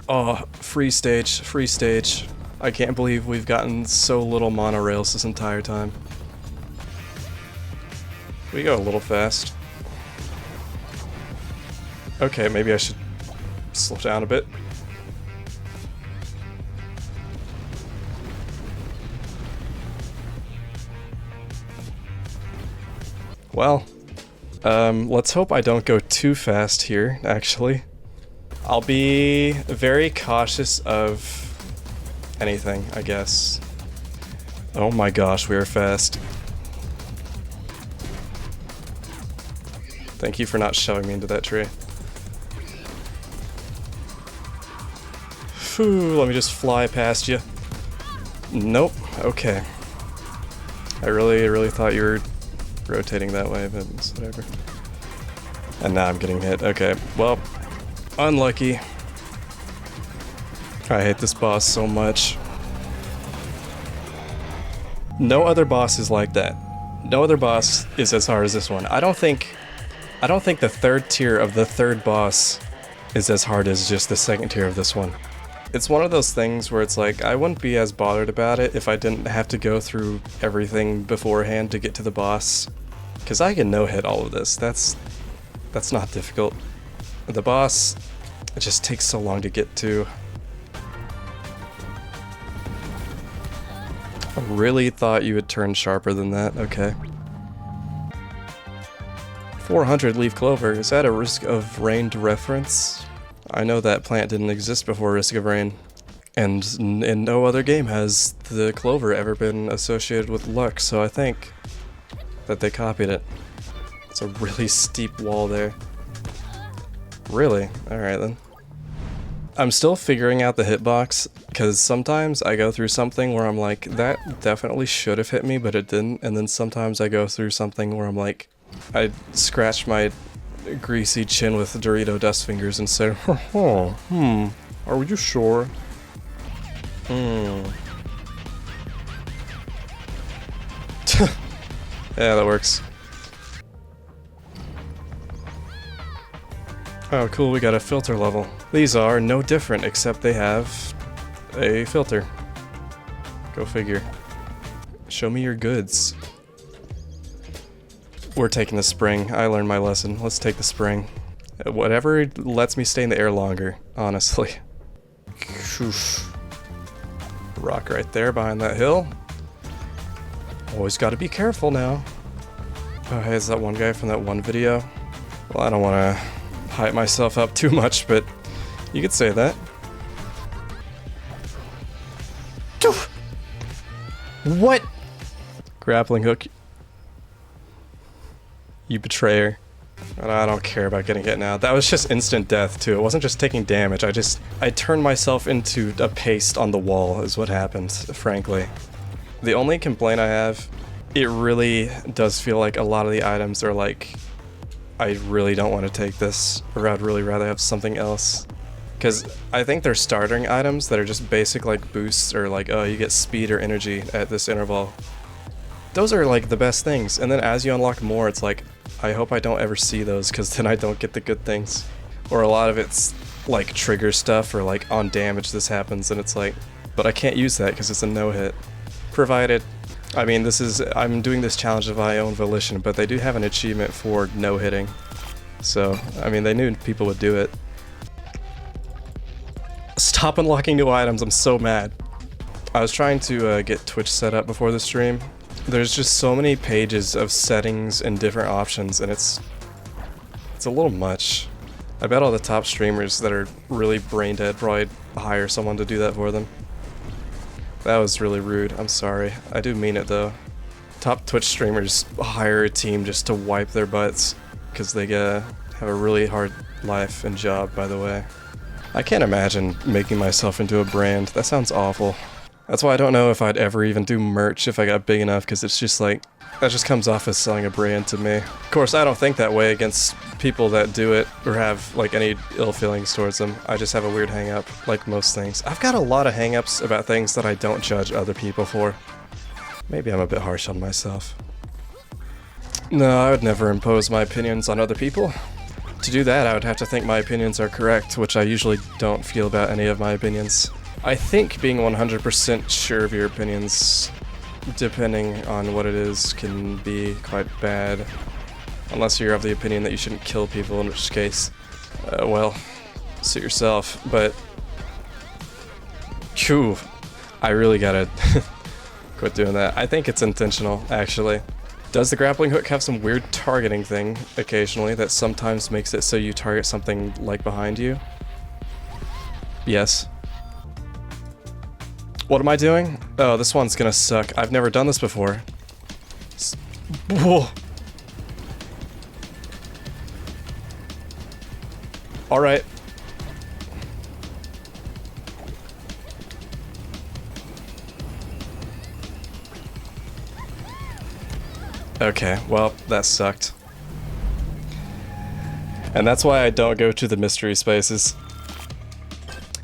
Oh, free stage, free stage. I can't believe we've gotten so little monorails this entire time. We go a little fast. Okay, maybe I should slow down a bit. Well, let's hope I don't go too fast here, actually. I'll be very cautious of anything, I guess. Oh my gosh, we are fast. Thank you for not shoving me into that tree. Phew, let me just fly past you. Nope, okay. I really thought you were rotating that way, but it's whatever. And now I'm getting hit. Okay, well, unlucky. I hate this boss so much. No other boss is like that. No other boss is as hard as this one. I don't think the third tier of the third boss is as hard as just the second tier of this one. It's one of those things where it's like, I wouldn't be as bothered about it if I didn't have to go through everything beforehand to get to the boss. Because I can no-hit all of this. That's not difficult. The boss, it just takes so long to get to. I really thought you would turn sharper than that. Okay. 400 leaf clover. Is that a Risk of Rain reference? I know that plant didn't exist before Risk of Rain. And in no other game has the clover ever been associated with luck, so I think that they copied it. It's a really steep wall there. Really? Alright then. I'm still figuring out the hitbox, because sometimes I go through something where I'm like, that definitely should have hit me, but it didn't, and then sometimes I go through something where I'm like, I scratch my greasy chin with Dorito dust fingers and say, are you sure? Yeah, that works. Oh cool, we got a filter level. These are no different except they have a filter. Go figure. Show me your goods. We're taking the spring. I learned my lesson. Let's take the spring. Whatever lets me stay in the air longer, honestly. Rock right there behind that hill. Always gotta be careful now. Oh, hey, is that one guy from that one video? Well, I don't want to hype myself up too much, but you could say that. What? Grappling hook. You betrayer. I don't care about getting hit now. That was just instant death too. It wasn't just taking damage. I turned myself into a paste on the wall is what happened, frankly. The only complaint I have, it really does feel like a lot of the items are like, I really don't want to take this, or I'd really rather have something else. Because I think they're starting items that are just basic like boosts or like, oh, you get speed or energy at this interval. Those are like the best things, and then as you unlock more, it's like, I hope I don't ever see those because then I don't get the good things. Or a lot of it's like trigger stuff or like on damage this happens and it's like, but I can't use that because it's a no-hit. Provided, I mean I'm doing this challenge of my own volition, but they do have an achievement for no-hitting. So, I mean they knew people would do it. Stop unlocking new items, I'm so mad. I was trying to get Twitch set up before the stream. There's just so many pages of settings and different options, and it's a little much. I bet all the top streamers that are really brain dead probably hire someone to do that for them. That was really rude, I'm sorry. I do mean it though. Top Twitch streamers hire a team just to wipe their butts, because they have a really hard life and job, by the way. I can't imagine making myself into a brand. That sounds awful. That's why I don't know if I'd ever even do merch if I got big enough, because it's just like, that just comes off as selling a brand to me. Of course, I don't think that way against people that do it or have like any ill feelings towards them. I just have a weird hang up, like most things. I've got a lot of hang ups about things that I don't judge other people for. Maybe I'm a bit harsh on myself. No, I would never impose my opinions on other people. To do that, I would have to think my opinions are correct, which I usually don't feel about any of my opinions. I think being 100% sure of your opinions, depending on what it is, can be quite bad. Unless you're of the opinion that you shouldn't kill people, in which case, well, suit yourself. But, phew, I really gotta quit doing that. I think it's intentional, actually. Does the grappling hook have some weird targeting thing occasionally that sometimes makes it so you target something like behind you? Yes. What am I doing? Oh, this one's gonna suck. I've never done this before. Whoa. Alright. Okay, well, that sucked. And that's why I don't go to the mystery spaces.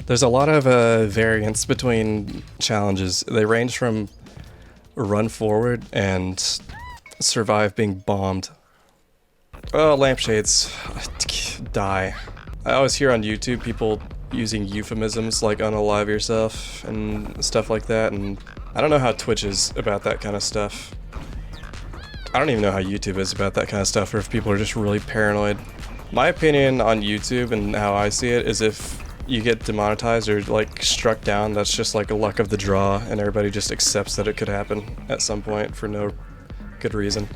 There's a lot of variance between challenges. They range from run forward and survive being bombed. Oh, lampshades. Die. I always hear on YouTube people using euphemisms like unalive yourself and stuff like that, and I don't know how Twitch is about that kind of stuff. I don't even know how YouTube is about that kind of stuff, or if people are just really paranoid. My opinion on YouTube and how I see it is if you get demonetized or like struck down, that's just like a luck of the draw, and everybody just accepts that it could happen at some point for no good reason.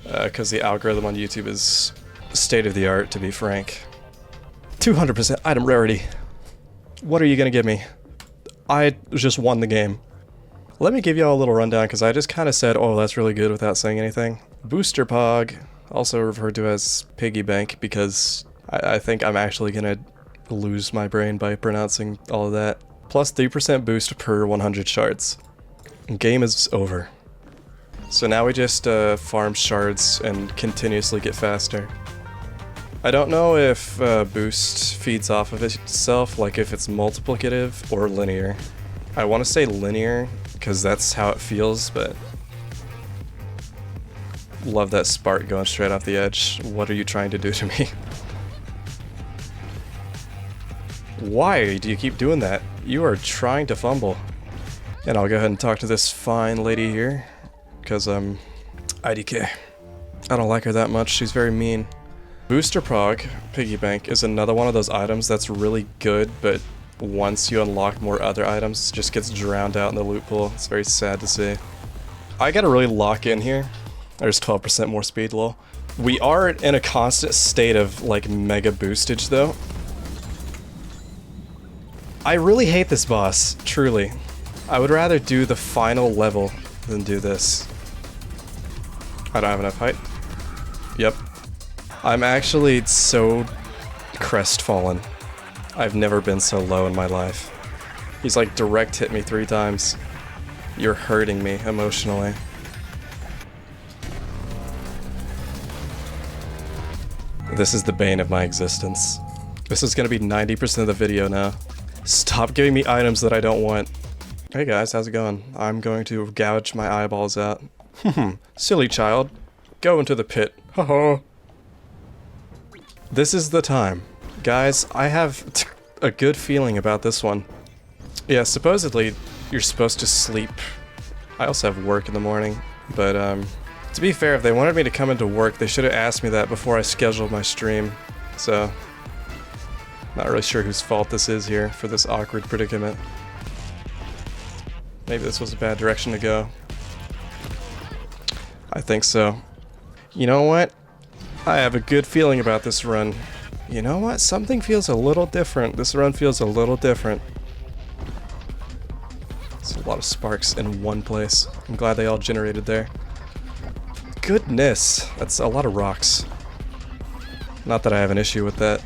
Because the algorithm on YouTube is state of the art, to be frank. 200% item rarity. What are you gonna give me? I just won the game. Let me give y'all a little rundown, because I just kind of said, oh, that's really good without saying anything. Booster Pog, also referred to as Piggy Bank, because I think I'm actually gonna lose my brain by pronouncing all of that. Plus 3% boost per 100 shards. Game is over. So now we just farm shards and continuously get faster. I don't know if boost feeds off of itself, like if it's multiplicative or linear. I want to say linear, because that's how it feels, but love that spark going straight off the edge. What are you trying to do to me? Why do you keep doing that? You are trying to fumble. And I'll go ahead and talk to this fine lady here, because IDK. I don't like her that much, she's very mean. Booster Prog, Piggy Bank, is another one of those items that's really good, but once you unlock more other items, it just gets drowned out in the loot pool. It's very sad to see. I gotta really lock in here. There's 12% more speed, lol. We are in a constant state of, like, mega boostage, though. I really hate this boss, truly. I would rather do the final level than do this. I don't have enough height. Yep. I'm actually so crestfallen. I've never been so low in my life. He's like direct hit me 3 times. You're hurting me emotionally. This is the bane of my existence. This is gonna be 90% of the video now. Stop giving me items that I don't want. Hey guys, how's it going? I'm going to gouge my eyeballs out. Silly child. Go into the pit. Ho-ho. This is the time. Guys, I have a good feeling about this one. Yeah, supposedly you're supposed to sleep. I also have work in the morning, but to be fair, if they wanted me to come into work, they should have asked me that before I scheduled my stream. So, not really sure whose fault this is here for this awkward predicament. Maybe this was a bad direction to go. I think so. You know what? I have a good feeling about this run. You know what? Something feels a little different. This run feels a little different. There's a lot of sparks in one place. I'm glad they all generated there. Goodness, that's a lot of rocks. Not that I have an issue with that.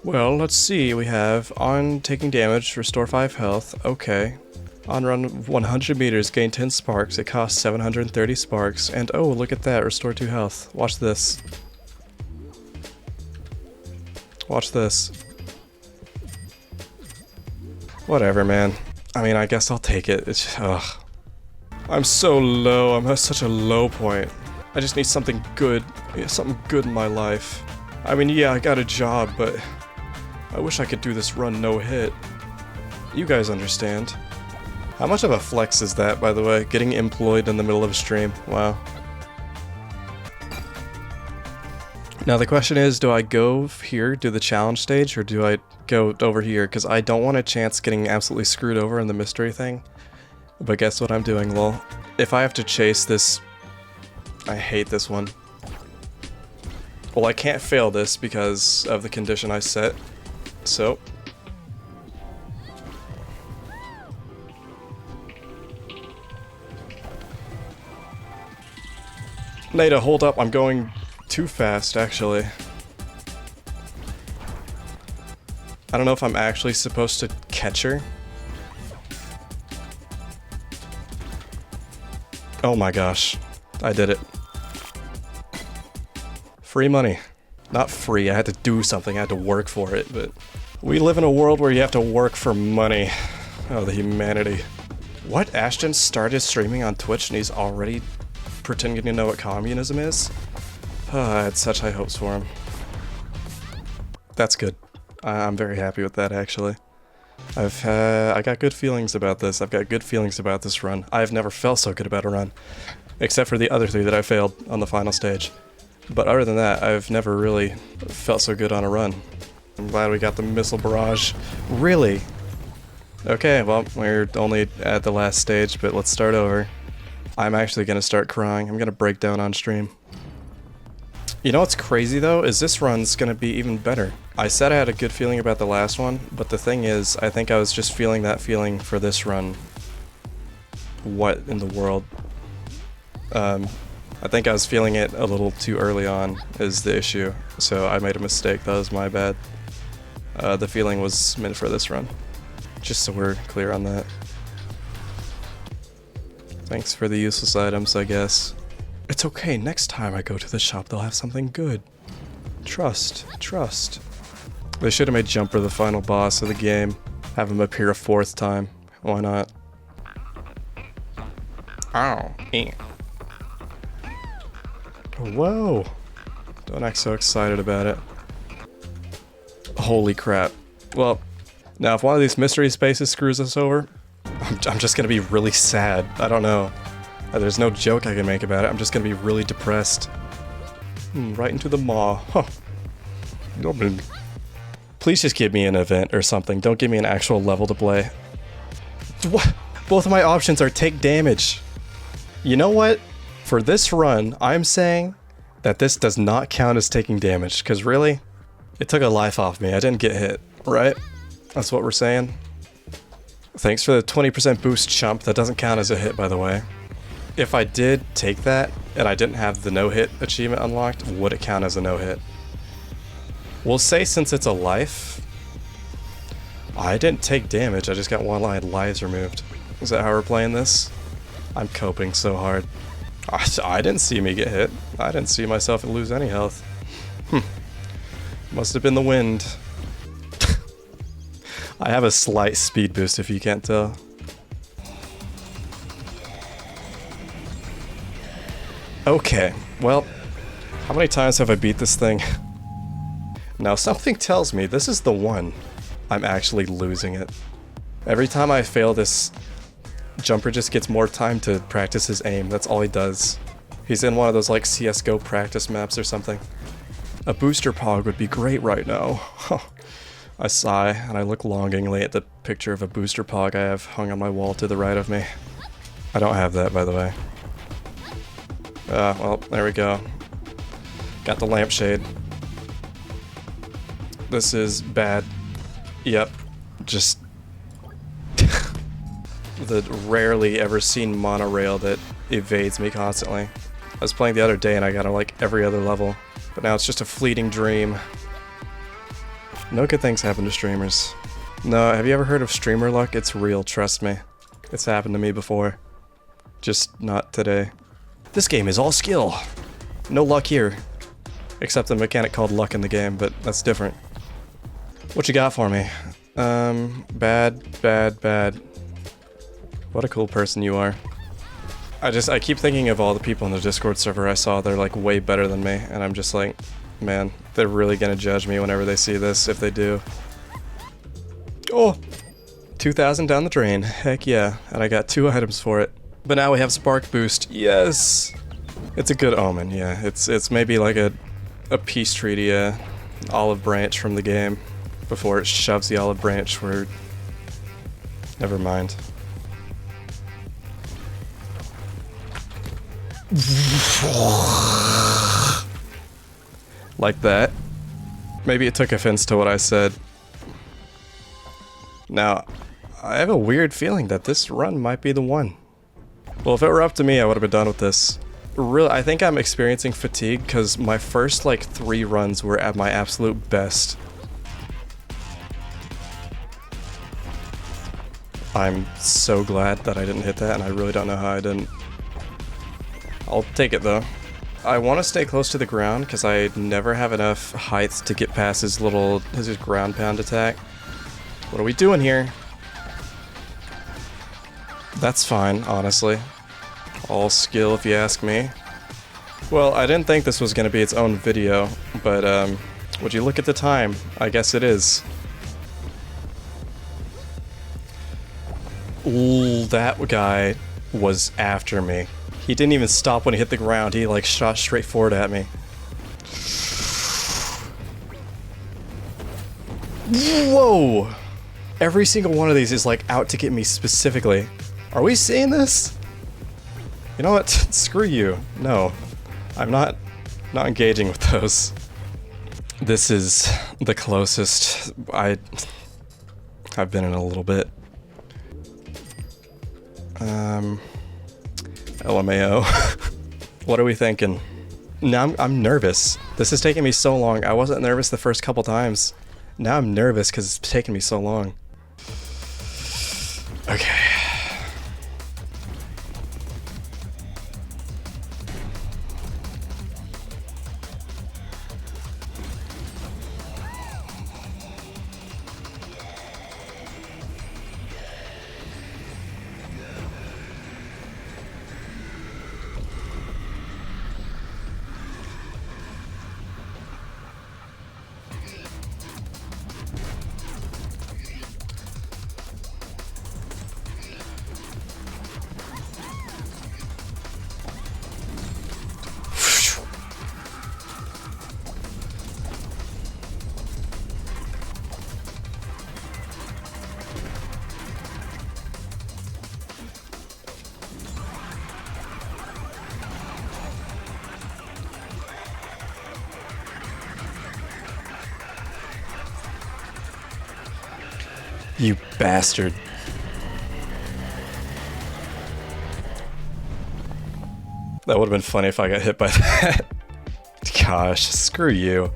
Well, let's see. We have on taking damage, restore 5 health. Okay. On run 100 meters, gain 10 sparks. It costs 730 sparks. And oh, look at that, restore 2 health. Watch this. Watch this. Whatever, man. I mean, I guess I'll take it. It's, ugh. I'm so low. I'm at such a low point. I just need something good. Yeah, something good in my life. I mean, yeah, I got a job, but I wish I could do this run no hit. You guys understand. How much of a flex is that, by the way? Getting employed in the middle of a stream. Wow. Now the question is, do I go here, do the challenge stage, or do I go over here? Because I don't want a chance getting absolutely screwed over in the mystery thing. But guess what I'm doing, lol. If I have to chase this... I hate this one. Well, I can't fail this because of the condition I set. So... Nada, hold up, I'm going too fast, actually. I don't know if I'm actually supposed to catch her. Oh my gosh, I did it. Free money. Not free, I had to do something, I had to work for it, but... We live in a world where you have to work for money. Oh, the humanity. What? Ashton started streaming on Twitch and he's already pretending to know what communism is? I had such high hopes for him. That's good. I'm very happy with that, actually. I got good feelings about this. I've got good feelings about this run. I've never felt so good about a run. Except for the other 3 that I failed on the final stage. But other than that, I've never really felt so good on a run. I'm glad we got the missile barrage. Really? Okay, well, we're only at the last stage, but let's start over. I'm actually gonna start crying. I'm gonna break down on stream. You know what's crazy though, is this run's gonna be even better. I said I had a good feeling about the last one, but the thing is, I think I was just feeling that feeling for this run. What in the world? I think I was feeling it a little too early on, is the issue. So I made a mistake, that was my bad. The feeling was meant for this run. Just so we're clear on that. Thanks for the useless items, I guess. It's okay, next time I go to the shop they'll have something good. Trust, trust. They should have made Jumper the final boss of the game. Have him appear a 4th time. Why not? Ow. Whoa. Don't act so excited about it. Holy crap. Well, now if one of these mystery spaces screws us over, I'm just gonna be really sad. I don't know. There's no joke I can make about it. I'm just gonna be really depressed. Right into the maw. Huh. Please just give me an event or something. Don't give me an actual level to play. What? Both of my options are take damage. You know what? For this run, I'm saying that this does not count as taking damage. Because really, it took a life off me. I didn't get hit, right? That's what we're saying. Thanks for the 20% boost, chump. That doesn't count as a hit, by the way. If I did take that, and I didn't have the no-hit achievement unlocked, would it count as a no-hit? We'll say since it's a life, I didn't take damage, I just got one lives removed. Is that how we're playing this? I'm coping so hard. I didn't see me get hit. I didn't see myself lose any health. Must have been the wind. I have a slight speed boost if you can't tell. Okay, well, how many times have I beat this thing? Now something tells me this is the one I'm actually losing it. Every time I fail this, Jumper just gets more time to practice his aim. That's all he does. He's in one of those like CSGO practice maps or something. A booster pog would be great right now. I sigh and I look longingly at the picture of a booster pog I have hung on my wall to the right of me. I don't have that, by the way. Well, there we go. Got the lampshade. This is bad. Yep. Just the rarely ever seen monorail that evades me constantly. I was playing the other day and I got like every other level, but now it's just a fleeting dream. No good things happen to streamers. No, have you ever heard of streamer luck? It's real, trust me. It's happened to me before. Just not today. This game is all skill. No luck here. Except the mechanic called luck in the game, but that's different. What you got for me? Bad. What a cool person you are. I keep thinking of all the people in the Discord server I saw. They're like way better than me, and I'm just like, man, they're really gonna judge me whenever they see this, if they do. Oh! 2,000 down the drain. Heck yeah. And I got 2 items for it. But now we have Spark Boost. Yes! It's a good omen, yeah. It's maybe like a peace treaty, olive branch from the game. Before it shoves the olive branch where... Never mind. Like that. Maybe it took offense to what I said. Now, I have a weird feeling that this run might be the one. Well, if it were up to me, I would have been done with this. Really, I think I'm experiencing fatigue because my first, like, 3 runs were at my absolute best. I'm so glad that I didn't hit that, and I really don't know how I didn't. I'll take it, though. I want to stay close to the ground because I never have enough height to get past his ground pound attack. What are we doing here? That's fine, honestly. All skill, if you ask me. Well, I didn't think this was going to be its own video, but, would you look at the time? I guess it is. Ooh, that guy was after me. He didn't even stop when he hit the ground. He, like, shot straight forward at me. Whoa! Every single one of these is, like, out to get me specifically. Are we seeing this? You know what? Screw you. No. I'm not engaging with those. This is the closest I've been in a little bit. LMAO. What are we thinking? Now I'm nervous. This is taking me so long. I wasn't nervous the first couple times. Now I'm nervous because it's taking me so long. Okay. You bastard. That would have been funny if I got hit by that. Gosh, screw you.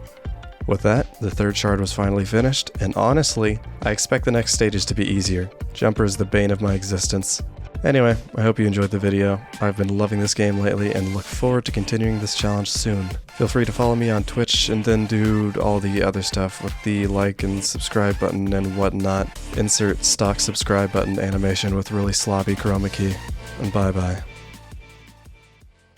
With that, the 3rd shard was finally finished, and honestly, I expect the next stages to be easier. Jumper is the bane of my existence. Anyway, I hope you enjoyed the video. I've been loving this game lately and look forward to continuing this challenge soon. Feel free to follow me on Twitch and then do all the other stuff with the like and subscribe button and whatnot. Insert stock subscribe button animation with really sloppy chroma key. And bye bye.